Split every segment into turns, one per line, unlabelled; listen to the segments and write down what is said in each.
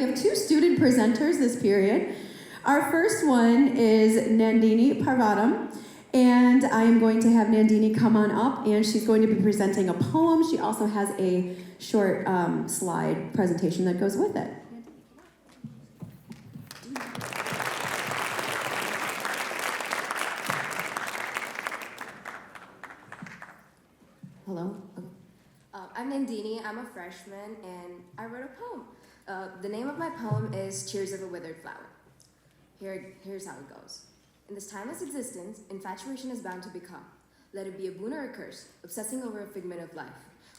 have two student presenters this period. Our first one is Nandini Parvatham, and I am going to have Nandini come on up, and she's going to be presenting a poem. She also has a short slide presentation that goes with it. Hello.
I'm Nandini, I'm a freshman, and I wrote a poem. The name of my poem is Tears of a Withered Flower. Here's how it goes. In this timeless existence, infatuation is bound to become. Let it be a boon or a curse, obsessing over a figment of life,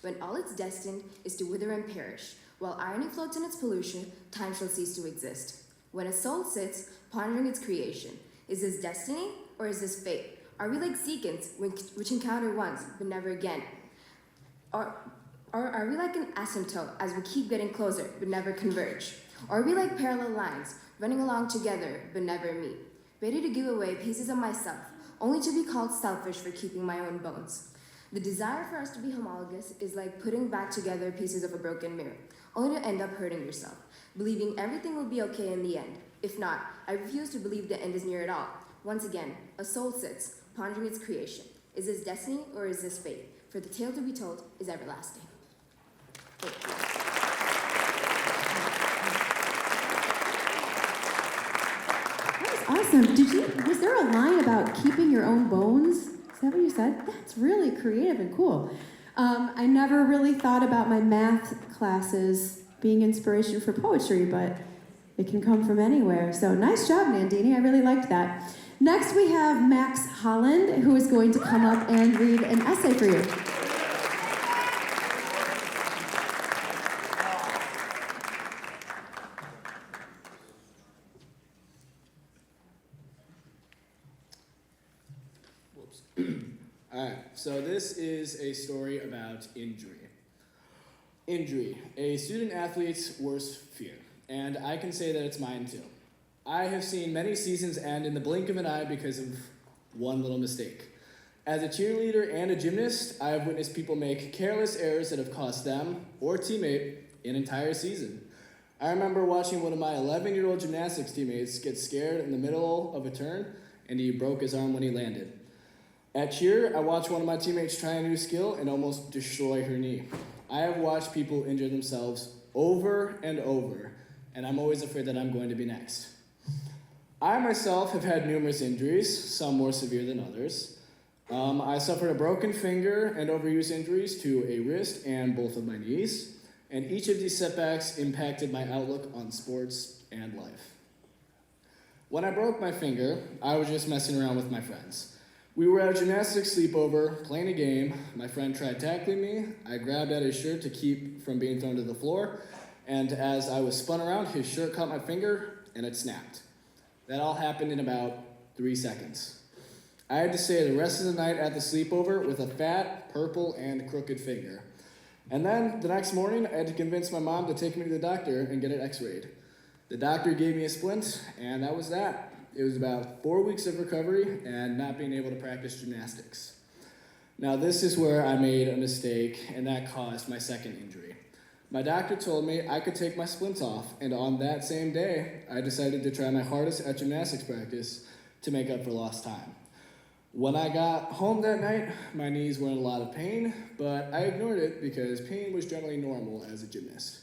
when all it's destined is to wither and perish. While irony floats in its pollution, time shall cease to exist. When a soul sits, pondering its creation, is this destiny or is this fate? Are we like sequins, which encounter once, but never again? Or are we like an asymptote as we keep getting closer but never converge? Or are we like parallel lines, running along together but never meet? Ready to give away pieces of myself, only to be called selfish for keeping my own bones. The desire for us to be homologous is like putting back together pieces of a broken mirror, only to end up hurting yourself, believing everything will be okay in the end. If not, I refuse to believe the end is near at all. Once again, a soul sits, pondering its creation. Is this destiny or is this fate? For the tale to be told is everlasting. Thank you.
That was awesome. Was there a line about keeping your own bones? Is that what you said? That's really creative and cool. I never really thought about my math classes being inspiration for poetry, but it can come from anywhere. So nice job, Nandini. I really liked that. Next, we have Max Holland, who is going to come up and read an essay for you.
All right, so this is a story about injury. Injury, a student athlete's worst fear, and I can say that it's mine too. I have seen many seasons end in the blink of an eye because of one little mistake. As a cheerleader and a gymnast, I have witnessed people make careless errors that have cost them or teammate an entire season. I remember watching one of my 11-year-old gymnastics teammates get scared in the middle of a turn, and he broke his arm when he landed. At cheer, I watched one of my teammates try a new skill and almost destroy her knee. I have watched people injure themselves over and over, and I'm always afraid that I'm going to be next. I myself have had numerous injuries, some more severe than others. I suffered a broken finger and overuse injuries to a wrist and both of my knees, and each of these setbacks impacted my outlook on sports and life. When I broke my finger, I was just messing around with my friends. We were at a gymnastics sleepover, playing a game. My friend tried tackling me. I grabbed at his shirt to keep from being thrown to the floor, and as I was spun around, his shirt caught my finger, and it snapped. That all happened in about 3 seconds. I had to stay the rest of the night at the sleepover with a fat, purple, and crooked finger. And then, the next morning, I had to convince my mom to take me to the doctor and get it x-rayed. The doctor gave me a splint, and that was that. It was about 4 weeks of recovery and not being able to practice gymnastics. Now, this is where I made a mistake, and that caused my second injury. My doctor told me I could take my splints off, and on that same day, I decided to try my hardest at gymnastics practice to make up for lost time. When I got home that night, my knees were in a lot of pain, but I ignored it because pain was generally normal as a gymnast.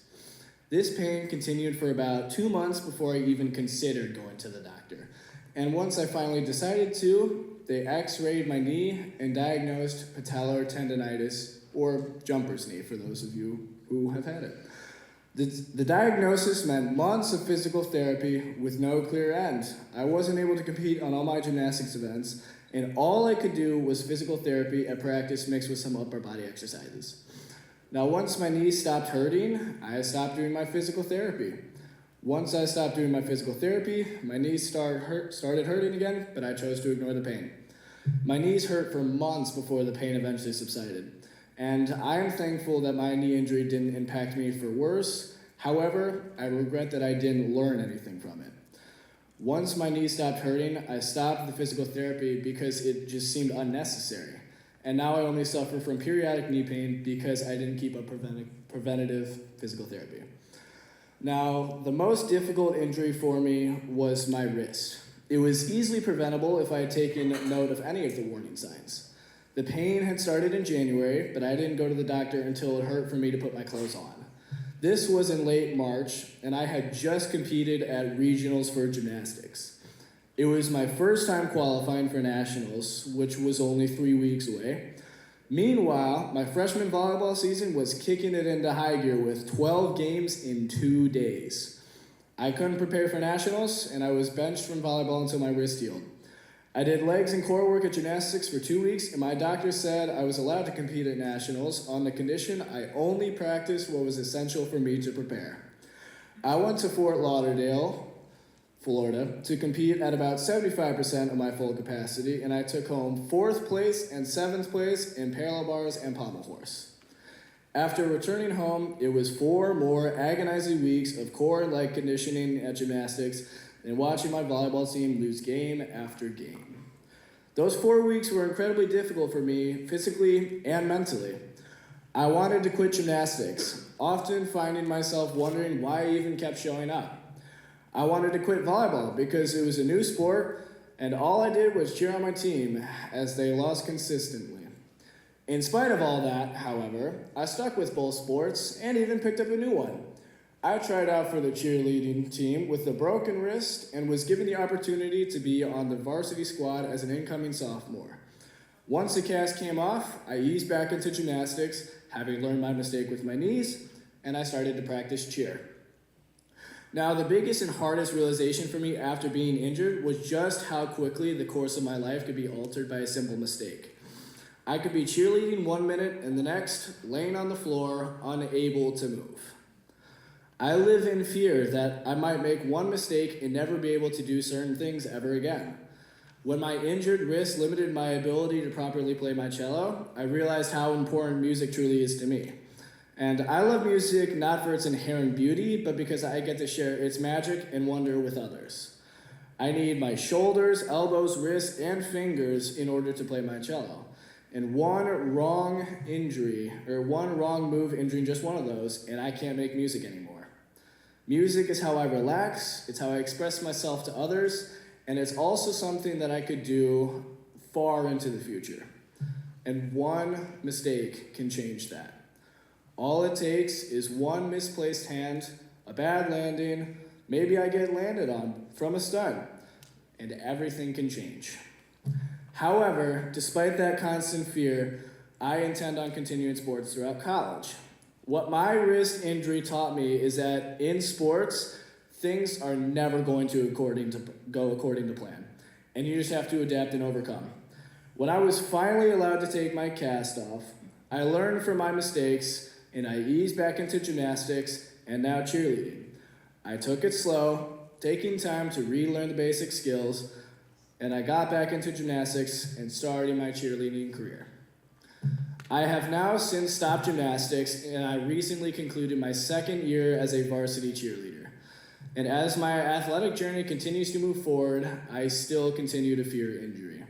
This pain continued for about 2 months before I even considered going to the doctor. And once I finally decided to, they x-rayed my knee and diagnosed patellar tendonitis, or jumper's knee for those of you who have had it. The diagnosis meant months of physical therapy with no clear end. I wasn't able to compete on all my gymnastics events, and all I could do was physical therapy at practice mixed with some upper body exercises. Now, once my knee stopped hurting, I stopped doing my physical therapy. Once I stopped doing my physical therapy, my knees started hurting again, but I chose to ignore the pain. My knees hurt for months before the pain eventually subsided. And I am thankful that my knee injury didn't impact me for worse. However, I regret that I didn't learn anything from it. Once my knee stopped hurting, I stopped the physical therapy because it just seemed unnecessary. And now I only suffer from periodic knee pain because I didn't keep up preventative physical therapy. Now, the most difficult injury for me was my wrist. It was easily preventable if I had taken note of any of the warning signs. The pain had started in January, but I didn't go to the doctor until it hurt for me to put my clothes on. This was in late March, and I had just competed at regionals for gymnastics. It was my first time qualifying for nationals, which was only 3 weeks away. Meanwhile, my freshman volleyball season was kicking it into high gear with 12 games in 2 days. I couldn't prepare for nationals, and I was benched from volleyball until my wrist healed. I did legs and core work at gymnastics for 2 weeks, and my doctor said I was allowed to compete at nationals on the condition I only practiced what was essential for me to prepare. I went to Fort Lauderdale, Florida, to compete at about 75% of my full capacity, and I took home 4th place and 7th place in parallel bars and pommel horse. After returning home, it was 4 more agonizing weeks of core and leg conditioning at gymnastics and watching my volleyball team lose game after game. Those 4 weeks were incredibly difficult for me, physically and mentally. I wanted to quit gymnastics, often finding myself wondering why I even kept showing up. I wanted to quit volleyball because it was a new sport, and all I did was cheer on my team as they lost consistently. In spite of all that, however, I stuck with both sports and even picked up a new one. I tried out for the cheerleading team with a broken wrist and was given the opportunity to be on the varsity squad as an incoming sophomore. Once the cast came off, I eased back into gymnastics, having learned my mistake with my knees, and I started to practice cheer. Now, the biggest and hardest realization for me after being injured was just how quickly the course of my life could be altered by a simple mistake. I could be cheerleading 1 minute and the next laying on the floor, unable to move. I live in fear that I might make one mistake and never be able to do certain things ever again. When my injured wrist limited my ability to properly play my cello, I realized how important music truly is to me. And I love music not for its inherent beauty, but because I get to share its magic and wonder with others. I need my shoulders, elbows, wrists, and fingers in order to play my cello. And one wrong move injuring just one of those, and I can't make music anymore. Music is how I relax, it's how I express myself to others, and it's also something that I could do far into the future. And one mistake can change that. All it takes is one misplaced hand, a bad landing, maybe I get landed on from a stunt, and everything can change. However, despite that constant fear, I intend on continuing sports throughout college. What my wrist injury taught me is that in sports, things are never going to go according to plan, and you just have to adapt and overcome. When I was finally allowed to take my cast off, I learned from my mistakes, and I eased back into gymnastics and now cheerleading. I took it slow, taking time to relearn the basic skills, and I got back into gymnastics and started my cheerleading career. I have now since stopped gymnastics, and I recently concluded my 2nd year as a varsity cheerleader. And as my athletic journey continues to move forward, I still continue to fear injury.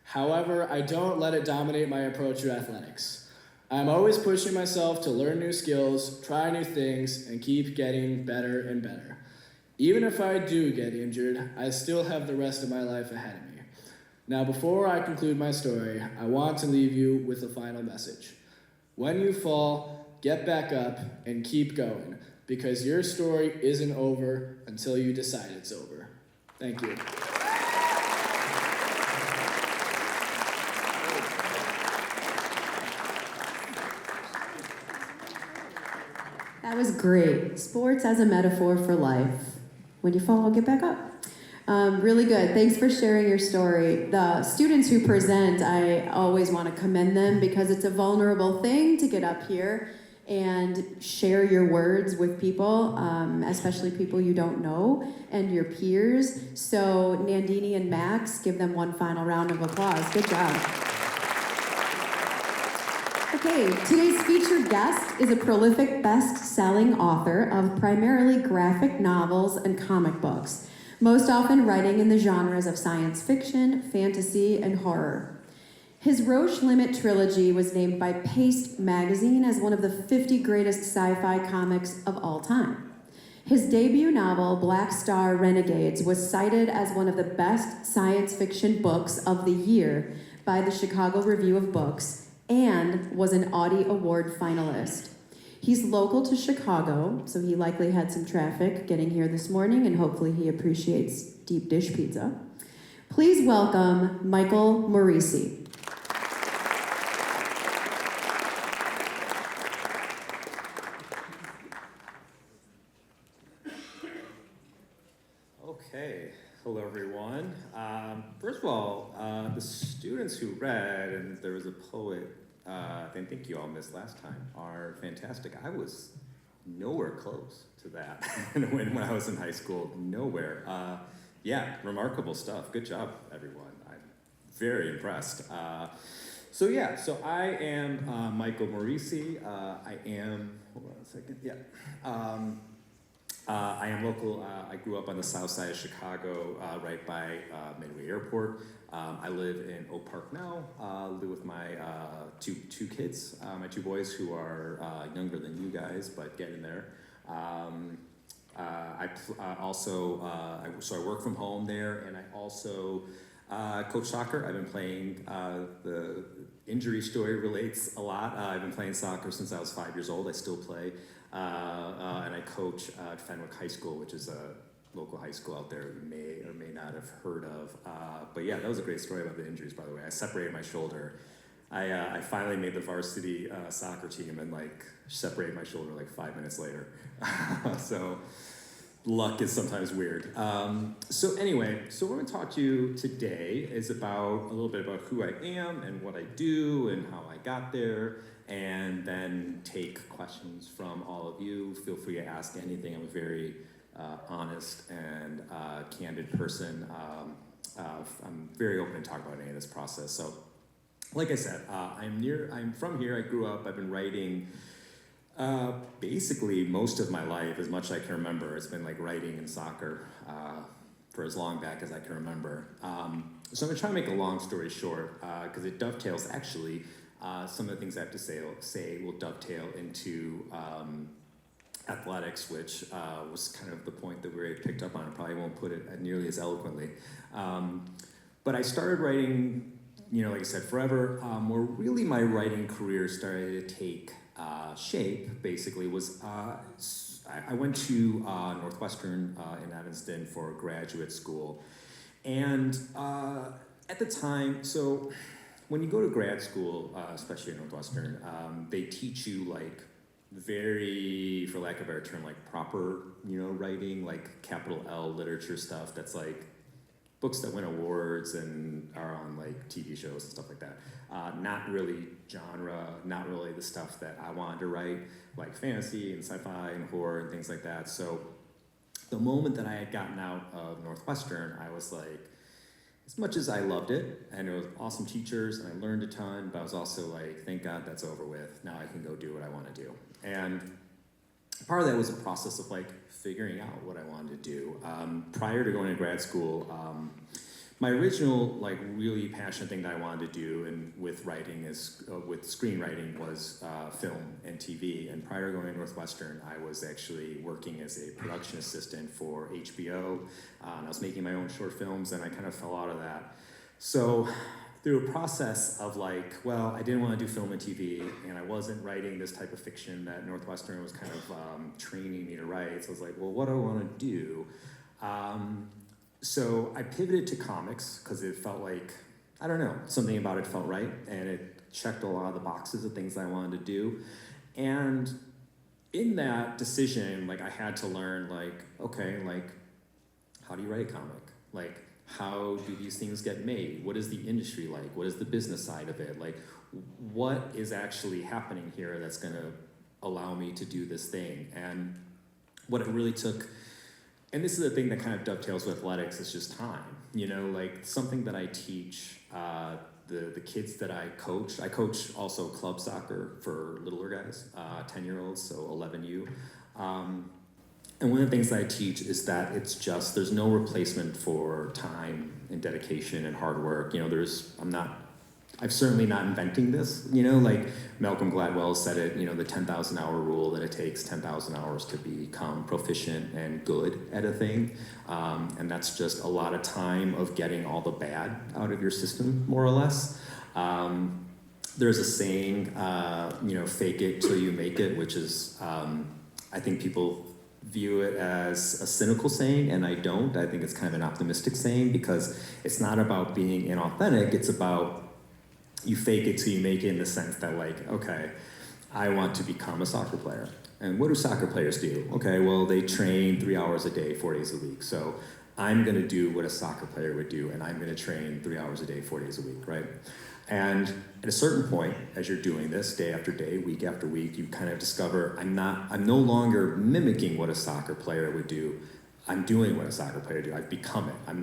However, I don't let it dominate my approach to athletics. I'm always pushing myself to learn new skills, try new things, and keep getting better and better. Even if I do get injured, I still have the rest of my life ahead of me. Now, before I conclude my story, I want to leave you with a final message. When you fall, get back up and keep going, because your story isn't over until you decide it's over. Thank you.
That was great. Sports as a metaphor for life. When you fall, get back up. Really good. Thanks for sharing your story. The students who present, I always want to commend them because it's a vulnerable thing to get up here and share your words with people, especially people you don't know and your peers. So Nandini and Max, give them one final round of applause. Good job. Okay, today's featured guest is a prolific best-selling author of primarily graphic novels and comic books, most often writing in the genres of science fiction, fantasy, and horror. His Roche Limit trilogy was named by Paste magazine as one of the 50 greatest sci-fi comics of all time. His debut novel, Black Star Renegades, was cited as one of the best science fiction books of the year by the Chicago Review of Books and was an Audie Award finalist. He's local to Chicago, so he likely had some traffic getting here this morning, and hopefully he appreciates deep dish pizza. Please welcome Michael Moreci.
Okay, hello everyone. First of all, the students who read, and there was a poet, I think you all missed last time, are fantastic. I was nowhere close to that when I was in high school, nowhere. Yeah, remarkable stuff. Good job, everyone. I'm very impressed. So I am Michael Moreci. I am, hold on a second, yeah. I am local. I grew up on the south side of Chicago, right by Midway Airport. I live in Oak Park now. Live with my two kids, my two boys who are younger than you guys, but getting there. I work from home there, and I also coach soccer. I've been playing. The injury story relates a lot. I've been playing soccer since I was 5 years old. I still play. And I coach at Fenwick High School, which is a local high school out there you may or may not have heard of. But yeah, that was a great story about the injuries, by the way. I separated my shoulder. I finally made the varsity soccer team and separated my shoulder 5 minutes later. So luck is sometimes weird. So anyway, what I'm going to talk to you today is about a little bit about who I am and what I do and how I got there, and then take questions from all of you. Feel free to ask anything. I'm a very honest and candid person. I'm very open to talk about any of this process. So, like I said, I'm from here. I grew up. I've been writing basically most of my life, as much as I can remember. It's been writing and soccer for as long back as I can remember. So I'm gonna try to make a long story short, because it dovetails actually. Some of the things I have to say will dovetail into athletics, which was kind of the point that we picked up on. I probably won't put it nearly as eloquently. But I started writing, like I said, forever. Where really my writing career started to take shape, basically, was I went to Northwestern in Evanston for graduate school. And at the time, so when you go to grad school, especially at Northwestern, they teach you very, for lack of a better term, proper, writing, capital L literature stuff that's books that win awards and are on TV shows and stuff like that. Not really genre, not really the stuff that I wanted to write, like fantasy and sci-fi and horror and things like that. So the moment that I had gotten out of Northwestern, I was as much as I loved it, and it was awesome teachers, and I learned a ton, but I was also thank God that's over with. Now I can go do what I want to do. And part of that was a process of figuring out what I wanted to do. Prior to going to grad school, my original really passionate thing that I wanted to do and with writing with screenwriting was film and TV. And prior to going to Northwestern, I was actually working as a production assistant for HBO. And I was making my own short films, and I kind of fell out of that. So through a process of I didn't want to do film and TV, and I wasn't writing this type of fiction that Northwestern was kind of training me to write. So I was what do I want to do? So I pivoted to comics because it felt I don't know, something about it felt right, and it checked a lot of the boxes of things that I wanted to do. And in that decision, I had to learn, okay, how do you write a comic? How do these things get made? What is the industry like? What is the business side of it? What is actually happening here that's gonna allow me to do this thing? And what it really took, and this is the thing that kind of dovetails with athletics, is just time. Something that I teach the kids that I coach also club soccer for littler guys, 10-year-olds, so 11U. And one of the things that I teach is that there's no replacement for time and dedication and hard work. I've certainly not inventing this, you know, like Malcolm Gladwell said it, you know, the 10,000 hour rule, that it takes 10,000 hours to become proficient and good at a thing. And that's just a lot of time of getting all the bad out of your system, more or less. There's a saying, you know, fake it till you make it, which is, I think people view it as a cynical saying, and I don't. I think it's kind of an optimistic saying, because it's not about being inauthentic, it's about you fake it till you make it, in the sense that, like, okay, I want to become a soccer player. And what do soccer players do? Okay, well, they train 3 hours a day, 4 days a week. So I'm gonna do what a soccer player would do, and I'm gonna train 3 hours a day, 4 days a week, right? And at a certain point, as you're doing this day after day, week after week, you kind of discover, I'm no longer mimicking what a soccer player would do. I'm doing what a soccer player would do. I've become it. I'm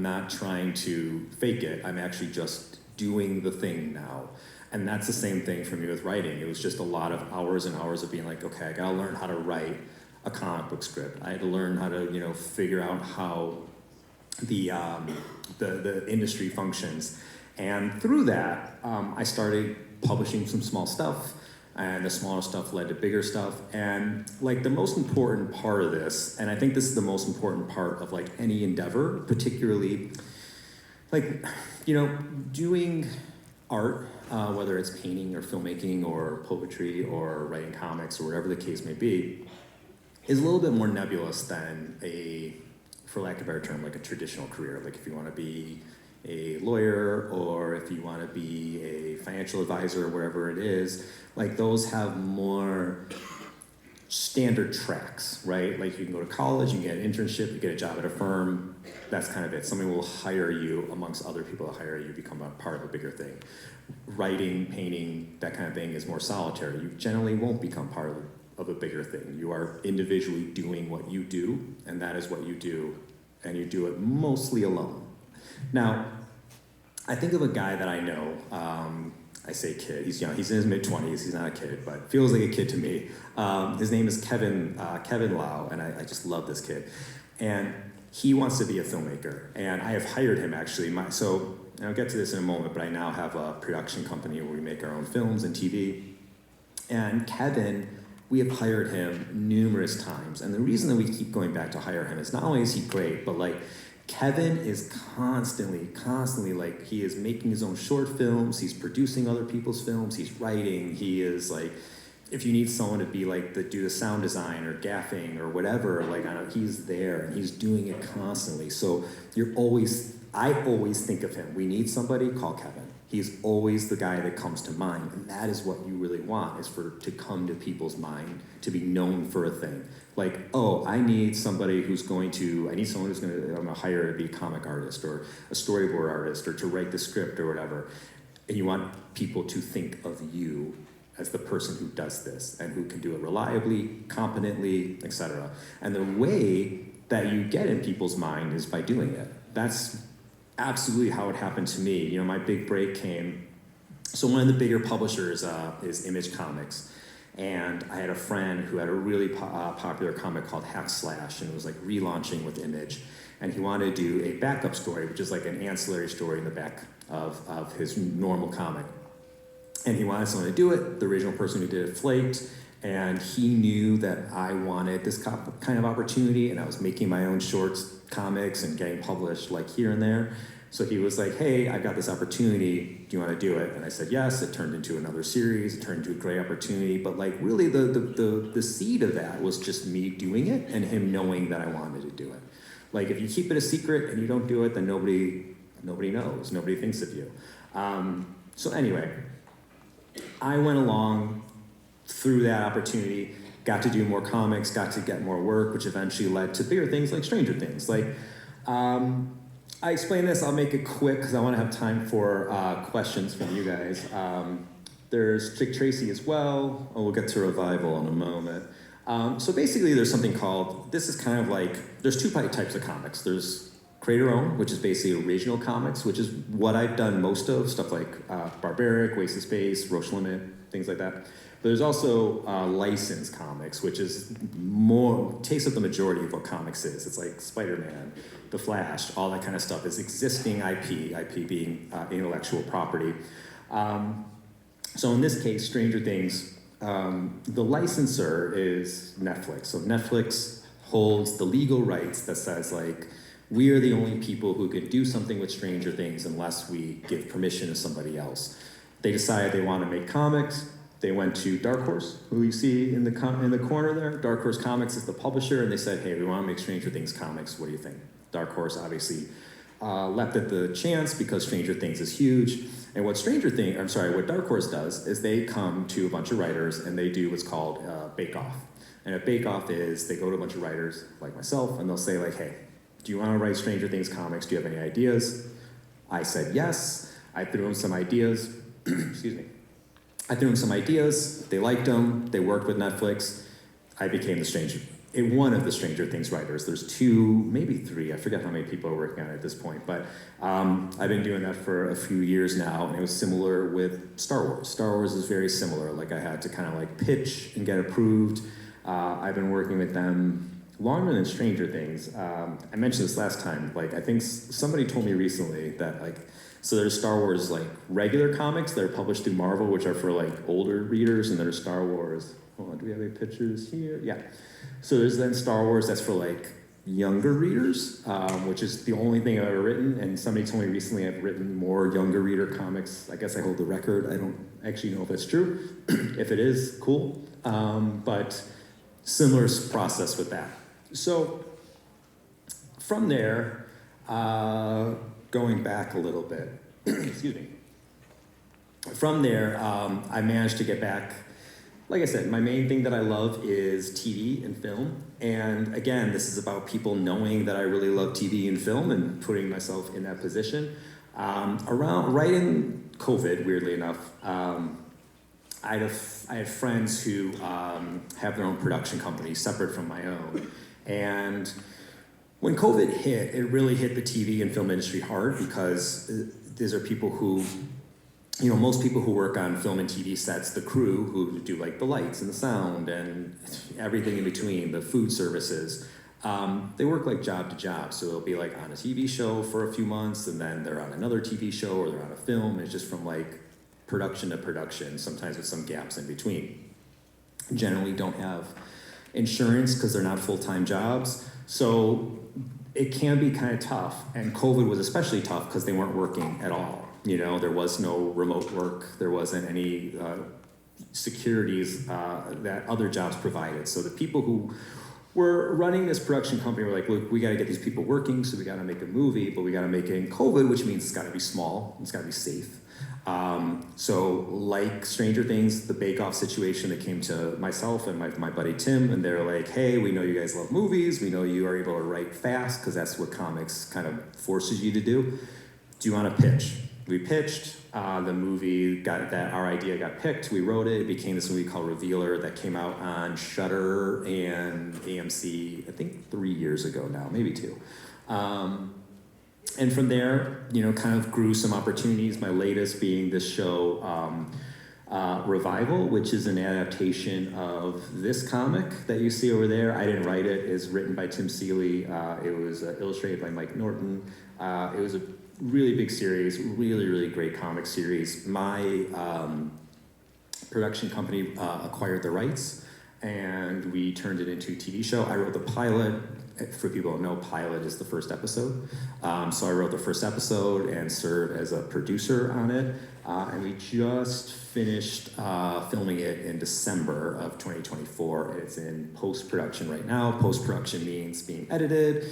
not trying to fake it. I'm actually just doing the thing now. And that's the same thing for me with writing. It was just a lot of hours and hours of being like, okay, I gotta learn how to write a comic book script. I had to learn how to, you know, figure out how the industry functions. And through that, I started publishing some small stuff, and the smaller stuff led to bigger stuff. And like the most important part of this, and I think this is the most important part of like any endeavor, particularly like, you know, doing art, whether it's painting or filmmaking or poetry or writing comics or whatever the case may be, is a little bit more nebulous than a, for lack of a better term, like a traditional career. Like if you want to be a lawyer, or if you want to be a financial advisor, or wherever it is, like those have more standard tracks, right? Like you can go to college, you can get an internship, you get a job at a firm, that's kind of it. Somebody will hire you amongst other people that hire you, become a part of a bigger thing. Writing, painting, that kind of thing is more solitary. You generally won't become part of a bigger thing. You are individually doing what you do, and that is what you do, and you do it mostly alone. Now, I think of a guy that I know, I say kid, he's young, he's in his mid-20s, he's not a kid, but feels like a kid to me. His name is Kevin Lau, and I just love this kid. And he wants to be a filmmaker, and I have hired him actually. And I'll get to this in a moment, but I now have a production company where we make our own films and TV. And Kevin, we have hired him numerous times. And the reason that we keep going back to hire him is not only is he great, but like Kevin is constantly like, he is making his own short films, he's producing other people's films, he's writing, he is like, if you need someone to be like, do the sound design or gaffing or whatever, like he's there and he's doing it constantly. So I always think of him. We need somebody, call Kevin. He's always the guy that comes to mind, and that is what you really want, is to come to people's mind, to be known for a thing. Like, oh, I need someone who's going to I'm gonna hire to be a comic artist or a storyboard artist or to write the script or whatever. And you want people to think of you as the person who does this and who can do it reliably, competently, etc. And the way that you get in people's mind is by doing it. That's absolutely how it happened to me. You know, my big break came, so one of the bigger publishers is Image Comics. And I had a friend who had a really popular comic called Hack Slash, and it was like relaunching with Image. And he wanted to do a backup story, which is like an ancillary story in the back of his normal comic. And he wanted someone to do it. The original person who did it flaked, and he knew that I wanted this kind of opportunity, and I was making my own shorts, comics, and getting published like here and there. So he was like, hey, I got this opportunity, do you want to do it? And I said yes. It turned into another series, it turned into a great opportunity, but like really the seed of that was just me doing it and him knowing that I wanted to do it. Like if you keep it a secret and you don't do it, then nobody knows, nobody thinks of you. So anyway, I went along through that opportunity, got to do more comics, got to get more work, which eventually led to bigger things like Stranger Things. Like, I explain this, I'll make it quick because I want to have time for questions from you guys. There's Chick Tracy as well. We'll get to Revival in a moment. So basically there's something called, this is kind of like, there's two types of comics. There's creator-owned, which is basically original comics, which is what I've done most of, stuff like Barbaric, Waste of Space, Roche Limit, things like that. But there's also licensed comics, which is takes up the majority of what comics is. It's like Spider-Man, The Flash, all that kind of stuff is existing IP being intellectual property. So in this case, Stranger Things, the licensor is Netflix. So Netflix holds the legal rights that says like, we are the only people who could do something with Stranger Things unless we give permission to somebody else. They decided they want to make comics. They went to Dark Horse, who you see in the corner there. Dark Horse Comics is the publisher, and they said, hey, we want to make Stranger Things comics. What do you think? Dark Horse obviously leapt at the chance because Stranger Things is huge. And what Dark Horse does is they come to a bunch of writers and they do what's called Bake Off. And a Bake Off is they go to a bunch of writers like myself and they'll say like, hey, do you want to write Stranger Things comics? Do you have any ideas? I said yes. I threw them some ideas. Excuse me. I threw them some ideas. They liked them. They worked with Netflix. I became one of the Stranger Things writers. There's 2, maybe 3. I forget how many people are working on it at this point. But I've been doing that for a few years now, and it was similar with Star Wars. Star Wars is very similar. Like I had to kind of like pitch and get approved. I've been working with them longer than Stranger Things. I mentioned this last time. Like I think somebody told me recently that like, so there's Star Wars like regular comics that are published through Marvel, which are for like older readers, and there's Star Wars. Hold on, do we have any pictures here? Yeah. So there's then Star Wars that's for like younger readers, which is the only thing I've ever written. And somebody told me recently I've written more younger reader comics. I guess I hold the record. I don't actually know if that's true. If it is, cool. But similar process with that. So from there, going back a little bit, excuse me. From there, I managed to get back. Like I said, my main thing that I love is TV and film. And again, this is about people knowing that I really love TV and film and putting myself in that position. Right in COVID, weirdly enough, I had friends who have their own production companies separate from my own. And when COVID hit, it really hit the TV and film industry hard because these are people who, most people who work on film and TV sets, the crew who do like the lights and the sound and everything in between, the food services, they work like job to job. So they'll be like on a TV show for a few months and then they're on another TV show or they're on a film. It's just from like production to production, sometimes with some gaps in between. Generally don't have insurance because they're not full-time jobs. So it can be kind of tough. And COVID was especially tough because they weren't working at all. There was no remote work. There wasn't any securities that other jobs provided. So the people who were running this production company were like, look, we got to get these people working, so we got to make a movie, but we got to make it in COVID, which means it's got to be small, it's got to be safe. So like Stranger Things, the Bake Off situation that came to myself and my buddy Tim, and they're like, hey, we know you guys love movies, we know you are able to write fast, because that's what comics kind of forces you to do. Do you want to pitch? We pitched, the movie our idea got picked, we wrote it became this movie called Revealer that came out on Shudder and AMC, I think 3 years ago now, maybe 2. And from there, kind of grew some opportunities, my latest being this show, Revival, which is an adaptation of this comic that you see over there. I didn't write it, it's written by Tim Seeley, it was illustrated by Mike Norton. It was a really big series, really, really great comic series. My production company acquired the rights and we turned it into a TV show. I wrote the pilot. For people who don't know, pilot is the first episode. So I wrote the first episode and served as a producer on it. And we just finished filming it in December of 2024. It's in post-production right now. Post-production means being edited,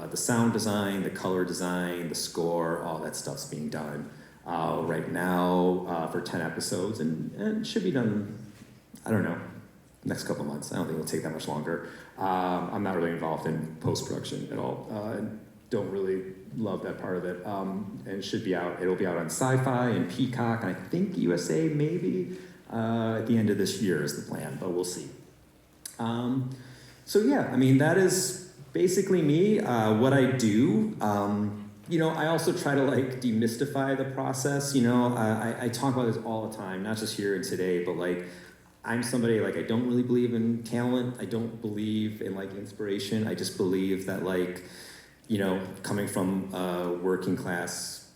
the sound design, the color design, the score, all that stuff's being done right now for 10 episodes. And it should be done, I don't know, next couple of months. I don't think it'll take that much longer. I'm not really involved in post-production at all. Don't really love that part of it. And it should be out, it'll be out on Sci-Fi and Peacock, and I think USA maybe at the end of this year is the plan, but we'll see. So yeah, I mean, that is basically me, what I do. I also try to like demystify the process. I talk about this all the time, not just here and today, but like, I'm somebody, like, I don't really believe in talent. I don't believe in, like, inspiration. I just believe that, like, coming from a working class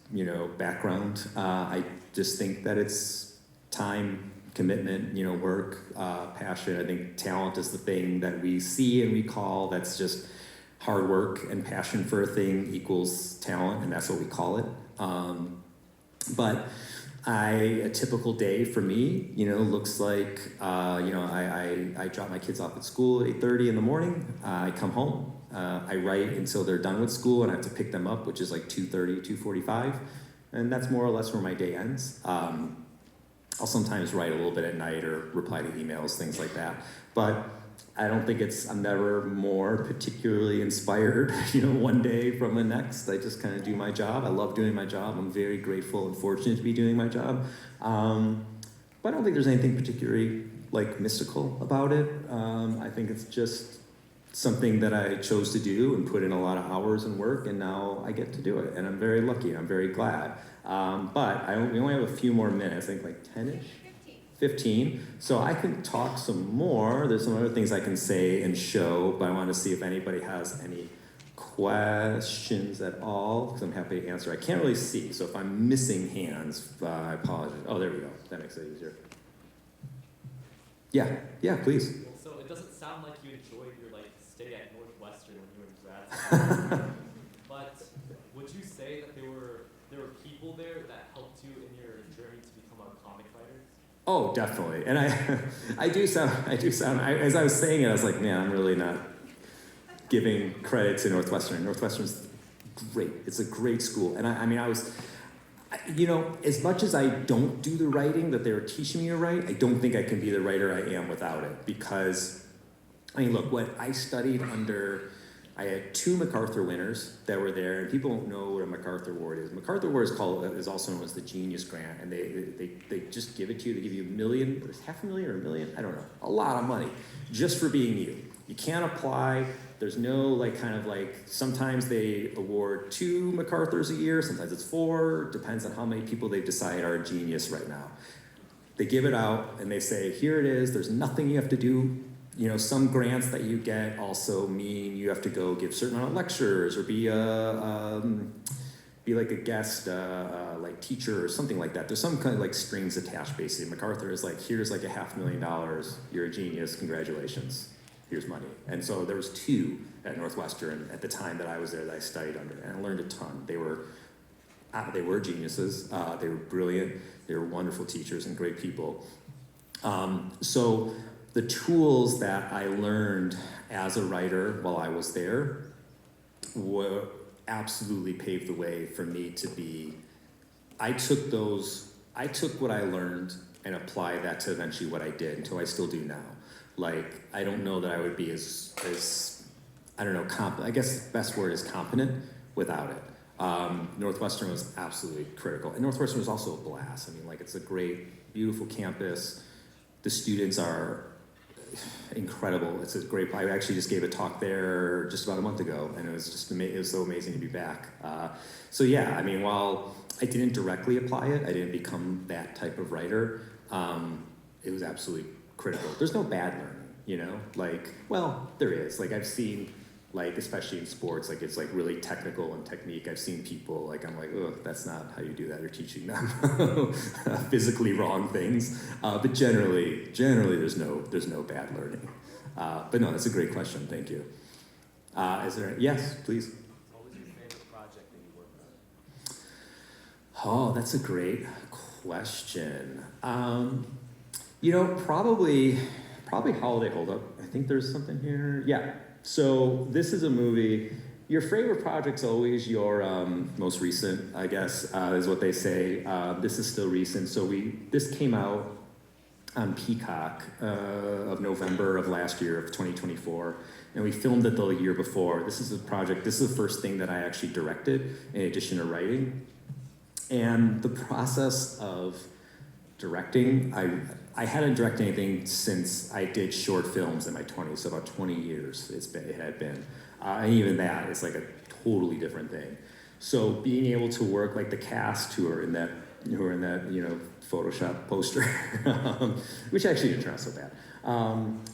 background. I just think that it's time, commitment, work, passion. I think talent is the thing that we see and we call, that's just hard work, and passion for a thing equals talent, and that's what we call it. But a typical day for me, looks like, I drop my kids off at school at 8:30 in the morning. I come home. I write until they're done with school, and I have to pick them up, which is like 2:30, 2:45. And that's more or less where my day ends. I'll sometimes write a little bit at night or reply to emails, things like that. But I don't think I'm never more particularly inspired, one day from the next. I just kind of do my job. I love doing my job. I'm very grateful and fortunate to be doing my job. But I don't think there's anything particularly mystical about it. I think it's just something that I chose to do and put in a lot of hours and work, and now I get to do it. And I'm very lucky. I'm very glad. But we only have a few more minutes, I think like 10-ish? 15. So I can talk some more. There's some other things I can say and show, but I want to see if anybody has any questions at all, because I'm happy to answer. I can't really see, so if I'm missing hands, I apologize. Oh, there we go. That makes it easier. Yeah, please.
So it doesn't sound like you enjoyed your stay at Northwestern when you were in grad school. But would you say that there were people there that helped you in your journey to become a comic writer?
Oh, definitely. And I do sound, as I was saying it, I was like, man, I'm really not giving credit to Northwestern. Northwestern's great. It's a great school. And I was, as much as I don't do the writing that they were teaching me to write, I don't think I can be the writer I am without it. Because, look, what I studied under, I had 2 MacArthur winners that were there, and people don't know what a MacArthur Award is. MacArthur Award is also known as the Genius Grant, and they just give it to you. They give you $1 million, $500,000 or $1 million, I don't know, a lot of money, just for being you. You can't apply. There's no sometimes they award 2 MacArthurs a year, sometimes it's 4, depends on how many people they've decided are a genius right now. They give it out, and they say, here it is, there's nothing you have to do. Some grants that you get also mean you have to go give certain amount of lectures or be like a guest teacher or something like that. There's some kind of strings attached basically. MacArthur is here's $500,000, you're a genius, congratulations, here's money. And so there was 2 at Northwestern at the time that I was there that I studied under, and I learned a ton. They were geniuses, they were brilliant, they were wonderful teachers and great people. So the tools that I learned as a writer while I was there were absolutely paved the way for me to be. I took what I learned and applied that to eventually what I did until I still do now. I don't know that I would be as I don't know, I guess the best word is competent without it. Northwestern was absolutely critical. And Northwestern was also a blast. It's a great, beautiful campus. The students are incredible. It's a great. I actually just gave a talk there just about a month ago, and it was just it was so amazing to be back. So yeah, while I didn't directly apply it, I didn't become that type of writer. It was absolutely critical. There's no bad learning, well, there is. I've seen, especially in sports, it's really technical and technique. I've seen people I'm oh, that's not how you do that. You're teaching them physically wrong things. But generally there's no bad learning. But no, that's a great question. Thank you. Is there? Yes, please.
What was your favorite project that you worked on?
Oh, that's a great question. Probably Holiday Holdup. I think there's something here. Yeah. So this is a movie. Your favorite project's always your most recent, I guess, is what they say. This is still recent. So this came out on Peacock of November of last year of 2024, and we filmed it the year before. This is the first thing that I actually directed in addition to writing. And the process of directing, I hadn't directed anything since I did short films in my 20s, so about 20 years it had been. And even that is a totally different thing. So being able to work the cast who are in that Photoshop poster, which actually didn't turn out so bad.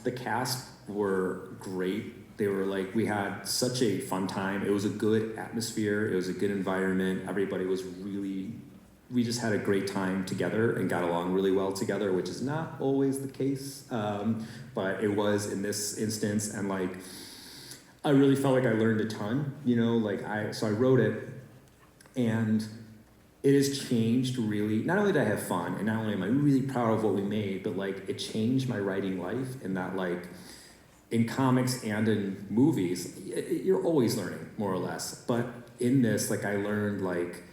The cast were great They were like, we had such a fun time. It was a good atmosphere. It was a good environment. Everybody was really, we just had a great time together and got along really well together, which is not always the case. But it was in this instance, and like, I really felt like I learned a ton, so I wrote it, and it has changed really. Not only did I have fun, and not only am I really proud of what we made, but like, it changed my writing life in that, like, in comics and in movies, you're always learning, more or less. But in this, like, I learned, like,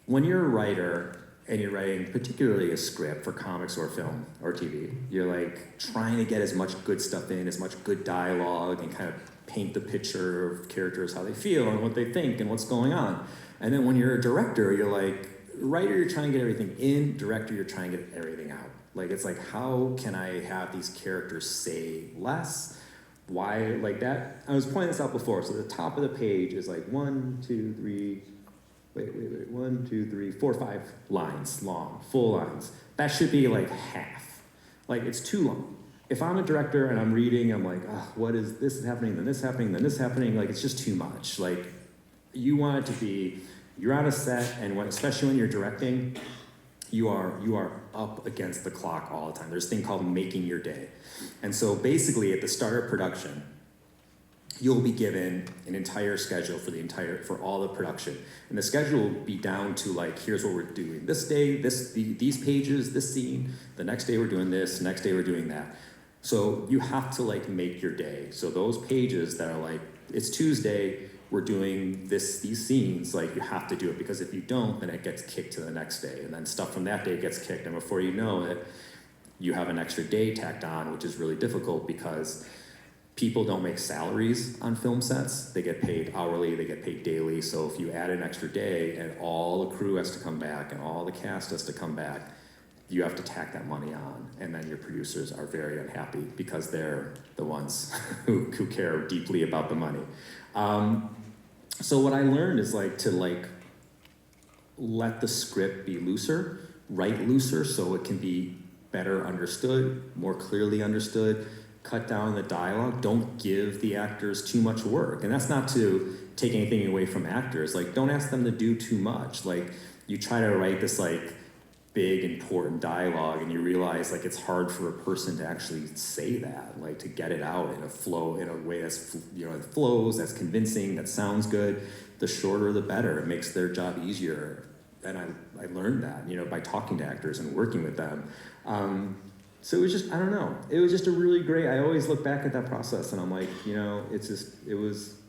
when you're a writer and you're writing particularly a script for comics or film or TV, you're like trying to get as much good stuff in, as much good dialogue, and kind of paint the picture of characters, how they feel and what they think and what's going on. And then when you're a director, you're like, writer, you're trying to get everything in, director, you're trying to get everything out. Like, it's like, how can I have these characters say less? Why, like that? I was pointing this out before. So the top of the page is like 1, 2, 3, 1, 2, 3, 4, 5 lines long, full lines. That should be like half. Like, it's too long. If I'm a director and I'm reading, I'm like, oh, what is this happening, then this happening, then this happening? Like, it's just too much. Like, you want it to be, you're on a set, and especially when you're directing, you are up against the clock all the time. There's a thing called making your day. And so basically at the start of production, you'll be given an entire schedule for all the production. And the schedule will be down to like, here's what we're doing this day, these pages, this scene, the next day we're doing this, the next day we're doing that. So you have to like make your day. So those pages that are like, it's Tuesday, we're doing these scenes, like, you have to do it, because if you don't, then it gets kicked to the next day, and then stuff from that day gets kicked, and before you know it, you have an extra day tacked on, which is really difficult because people don't make salaries on film sets. They get paid hourly, they get paid daily, so if you add an extra day and all the crew has to come back and all the cast has to come back, you have to tack that money on, and then your producers are very unhappy because they're the ones who care deeply about the money. So what I learned is like to like let the script be looser, write looser so it can be better understood, more clearly understood, cut down the dialogue, don't give the actors too much work. And that's not to take anything away from actors, like, don't ask them to do too much. Like, you try to write this like big important dialogue and you realize like it's hard for a person to actually say that, like to get it out in a way that's, it flows, that's convincing, that sounds good. The shorter the better. It makes their job easier. And I learned that, by talking to actors and working with them. So it was just, I don't know, it was just a really great, I always look back at that process and I'm like,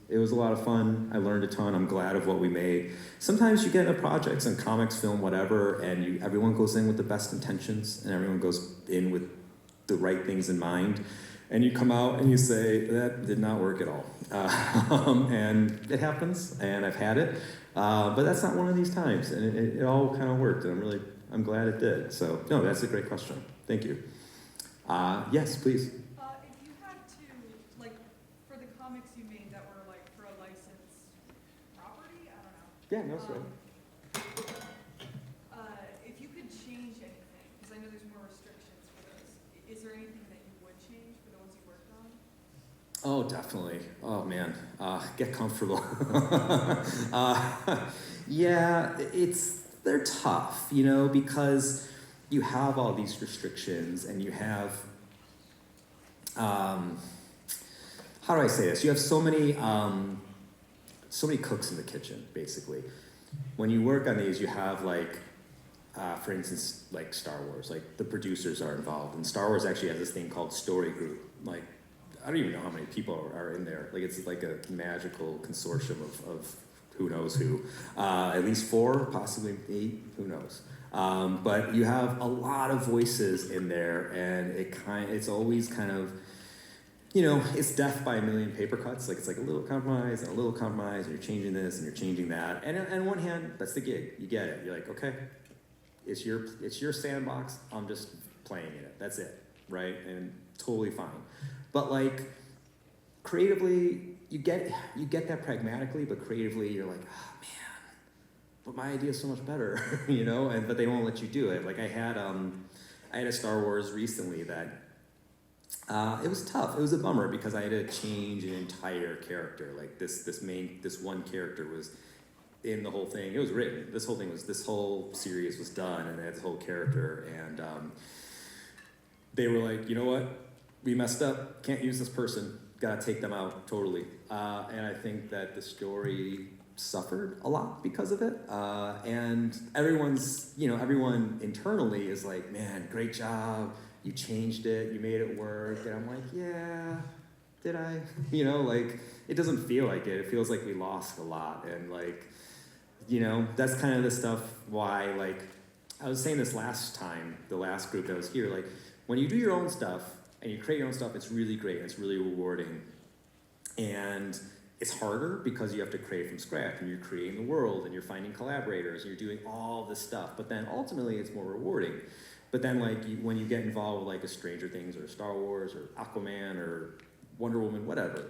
it was a lot of fun. I learned a ton. I'm glad of what we made. Sometimes you get into projects and comics, film, whatever, and everyone goes in with the best intentions and everyone goes in with the right things in mind. And you come out and you say, that did not work at all. And it happens, and I've had it. But that's not one of these times. And it all kind of worked, and I'm glad it did. So, no, that's a great question. Thank you. Yes, please.
If you had to, like, for the comics you made that were, like, for a licensed property, I don't know.
Yeah, no, sorry.
If you could change anything, because I know there's more restrictions for those, is there anything that you would change for the ones you worked on?
Oh, definitely. Oh, man. Get comfortable. Yeah, they're tough, because you have all these restrictions and you have, how do I say this? You have so many cooks in the kitchen, basically. When you work on these, you have like, for instance, like Star Wars, like the producers are involved, and Star Wars actually has this thing called story group. Like, I don't even know how many people are in there. Like, it's like a magical consortium of who knows who. At least 4, possibly 8, who knows. But you have a lot of voices in there, and it's always kind of, it's death by a million paper cuts. Like, it's like a little compromise and a little compromise, and you're changing this and you're changing that. And on one hand, that's the gig. You get it. You're like, okay, it's your sandbox. I'm just playing in it. That's it, right? And totally fine. But like, creatively, you get that pragmatically, but creatively, you're like, oh man, but my idea is so much better, but they won't let you do it. Like I had a Star Wars recently that It was tough. It was a bummer because I had to change an entire character. Like this one character was in the whole thing. It was written. This whole series was done, and they had this whole character. And they were like, you know what? We messed up. Can't use this person. Gotta take them out totally. And I think that the story suffered a lot because of it. And everyone internally is like, man, great job. You changed it, you made it work. And I'm like, yeah, did I? It doesn't feel like it. It feels like we lost a lot. And that's kind of the stuff why, I was saying this last time, the last group that was here, when you do your own stuff and you create your own stuff, it's really great, it's really rewarding. And it's harder because you have to create from scratch, and you're creating the world, and you're finding collaborators, and you're doing all this stuff. But then ultimately, it's more rewarding. But then, when you get involved with a Stranger Things or Star Wars or Aquaman or Wonder Woman, whatever,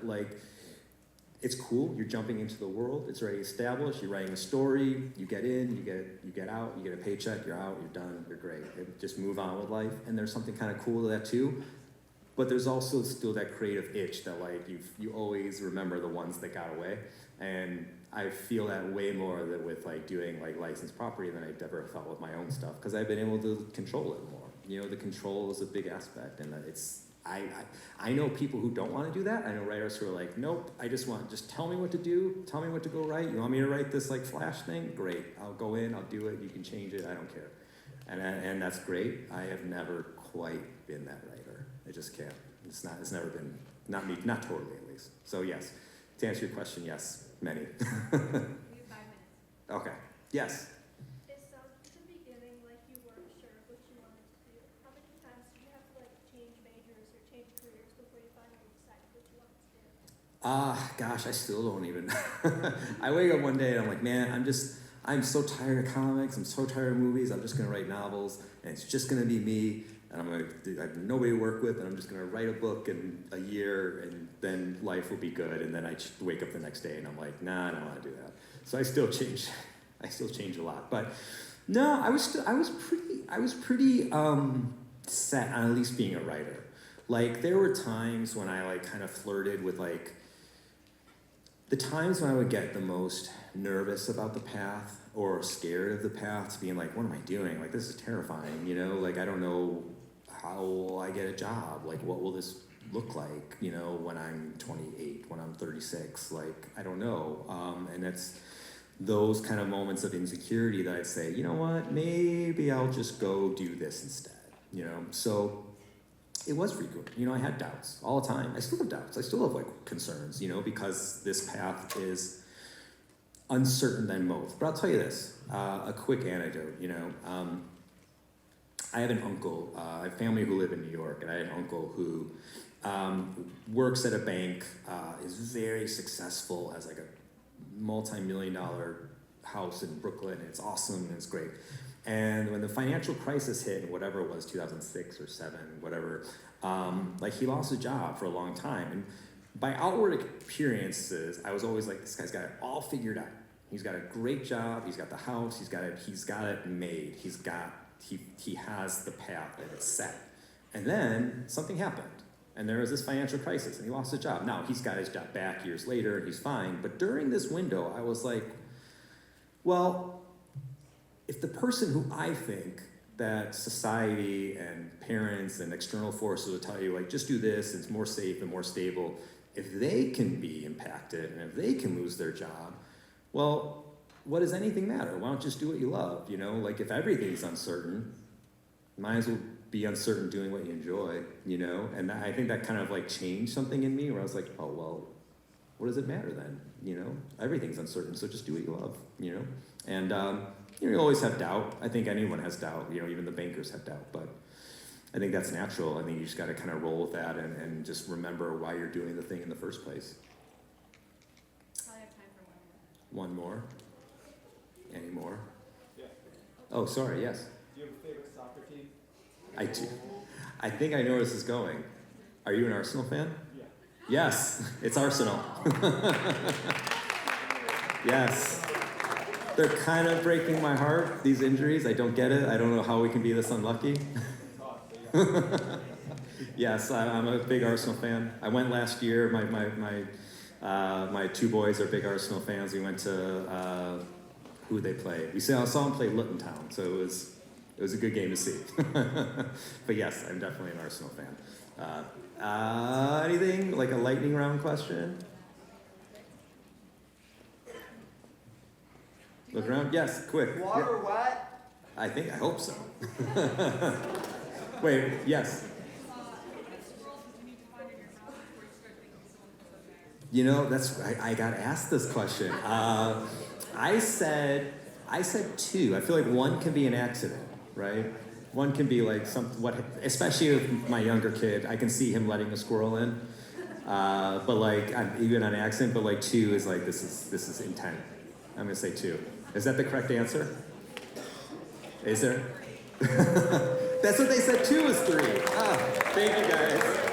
it's cool. You're jumping into the world. It's already established. You're writing a story. You get in. You get out. You get a paycheck. You're out. You're done. You're great. And just move on with life. And there's something kind of cool to that too. But there's also still that creative itch that you always remember the ones that got away. And I feel that way more with doing licensed property than I've ever felt with my own stuff, because I've been able to control it more. The control is a big aspect, and I know people who don't want to do that. I know writers who are like, nope, I just tell me what to do, tell me what to go write. You want me to write this Flash thing? Great, I'll go in, I'll do it. You can change it, I don't care. And that's great. I have never quite been that writer. I just can't. It's never been, not me, not totally at least. So yes, to answer your question, yes, many.
We have 5 minutes.
Okay, yes.
It sounds at the beginning like you weren't sure what you wanted to do. How many times did you have to change majors or change careers before you finally decided what you wanted to do?
Gosh, I still don't even. I wake up one day and I'm like, man, I'm so tired of comics. I'm so tired of movies. I'm just gonna write novels, and it's just gonna be me. And I have nobody to work with, and I'm just gonna write a book in a year, and then life will be good. And then I wake up the next day and I'm like, nah, I don't want to do that. So I still change a lot. But no, I was pretty set on at least being a writer. There were times when I kind of flirted with the times when I would get the most nervous about the path or scared of the path, being like, what am I doing? This is terrifying, I don't know how will I get a job? What will this look like, when I'm 28, when I'm 36? I don't know. And it's those kind of moments of insecurity that I'd say, you know what, maybe I'll just go do this instead, So it was frequent. I had doubts all the time. I still have doubts. I still have concerns, because this path is uncertain than most. But I'll tell you this, a quick anecdote, I have an uncle, I have family who live in New York, and I have an uncle who works at a bank, is very successful, has a multi-million-dollar house in Brooklyn, and it's awesome, and it's great. And when the financial crisis hit, whatever it was, 2006 or 7, whatever, he lost his job for a long time. And by outward appearances, I was always like, this guy's got it all figured out. He's got a great job, he's got the house, he's got it made, he has the path that it's set. And then something happened, and there was this financial crisis, and he lost his job. Now, he's got his job back years later, and he's fine. But during this window, I was like, well, if the person who I think that society and parents and external forces will tell you, just do this, it's more safe and more stable, if they can be impacted and if they can lose their job, well, what does anything matter? Why don't you just do what you love? If everything's uncertain, might as well be uncertain doing what you enjoy, And I think that kind of changed something in me, where I was like, oh, well, what does it matter then? Everything's uncertain, so just do what you love, And you always have doubt. I think anyone has doubt, even the bankers have doubt, but I think that's natural. I think you just got to kind of roll with that and just remember why you're doing the thing in the first place.
Probably have time for one more.
One more? Any more?
Yeah.
Oh, sorry, yes.
Do you have a favorite soccer team?
I do. I think I know where this is going. Are you an Arsenal fan?
Yeah.
Yes, it's Arsenal. Yes. They're kind of breaking my heart, these injuries. I don't get it. I don't know how we can be this unlucky. Yes, I'm a big Arsenal fan. I went last year. My two boys are big Arsenal fans. We went to who they play. We saw them play Luton Town, so it was a good game to see. But yes, I'm definitely an Arsenal fan. Anything like a lightning round question? Look around. Yes, quick.
Water wet?
I hope so. Wait, yes. You know, I got asked this question. I said two. I feel like one can be an accident, right? One can be like especially with my younger kid, I can see him letting a squirrel in. But like, even on accident, but like two is like, this is intent. I'm gonna say two. Is that the correct answer? Is there? That's what they said, two is three. Thank you guys.